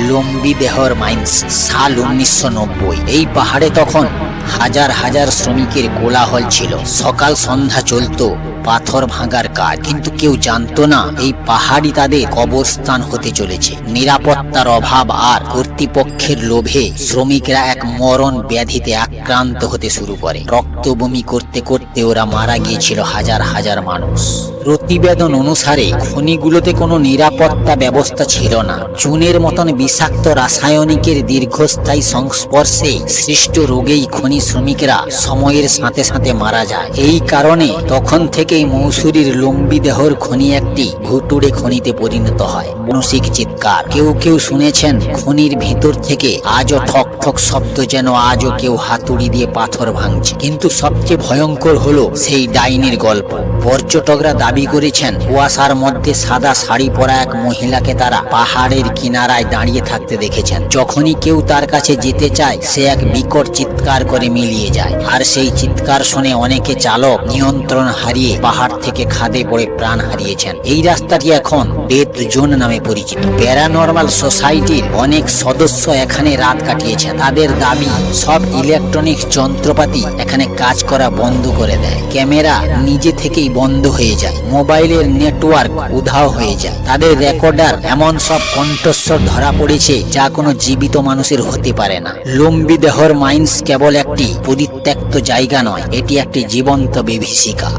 লম্বিদেহর mines, সাল 1990। এই পাহাড়ে তখন হাজার হাজার শ্রমিকের কোলাহল ছিল। সকাল সন্ধ্যা চলতো পাথর ভাঙার কাজ, কিন্তু কেউ জানতো না এই পাহাড়ই তাদের কবরস্থান হতে চলেছে। নিরাপত্তার অভাব আর কর্তৃপক্ষের লোভে শ্রমিকরা এক মরণ ব্যাধিতে আক্রান্ত হতে শুরু করে। রক্ত বমি করতে করতে ওরা মারা গিয়েছিল হাজার হাজার মানুষ। প্রতিবেদন অনুসারে খনিগুলোতে কোনো নিরাপত্তা ব্যবস্থা ছিল না। চুনের মতন বিষাক্ত রাসায়নিকের দীর্ঘস্থায়ী সংস্পর্শে সৃষ্ট রোগেই খনি শ্রমিকরা সময়ের সাথে সাথে মারা যায়। এই কারণে তখন থেকেই মৌসুরীর লম্বিদেহর খনি একটি ভুতুড়ে খনিতে পরিণত হয়। মানসিক চিৎকার, কেউ কেউ শুনেছেন খনির ভিতর থেকে আজও ঠক ঠক শব্দ, যেন আজও কেউ হাতুড়ি দিয়ে পাথর ভাঙছে। কিন্তু সবচেয়ে ভয়ঙ্কর হলো সেই ডাইনির গল্প। পর্যটকরা দাবি করেছেন কুয়াশার মধ্যে সাদা শাড়ি পরা এক মহিলাকে তারা পাহাড়ের কিনারায় দাঁড়িয়ে থাকতে দেখেছেন। যখনই কেউ তার কাছে যেতে চায়, সে এক বিকট চিৎকার করে মিলিয়ে যায়। আর সেই চিৎকার শুনে অনেকে চালক নিয়ন্ত্রণ হারিয়ে পাহাড় থেকে খাদে পড়ে প্রাণ হারিয়েছেন। এই রাস্তাটি এখন ডেথ জোন নামে পরিচিত। প্যারানরমাল সোসাইটির অনেক সদস্য এখানে রাত কাটিয়েছেন। তাদের দাবি সব ইলেকট্রনিক্স যন্ত্রপাতি এখানে কাজ করা বন্ধ করে দেয়। ক্যামেরা নিজে থেকেই বন্ধ হয়ে যায়, মোবাইলের নেটওয়ার্ক উধাও হয়ে যায়। তাদের রেকর্ডার এমন সব কণ্ঠস্বর ধরা পড়েছে যা কোনো জীবিত মানুষের হতে পারে না। লম্বিদেহর মাইন্স কেবল একটি পরিত্যক্ত জায়গা নয়, এটি একটি জীবন্ত বিভীষিকা।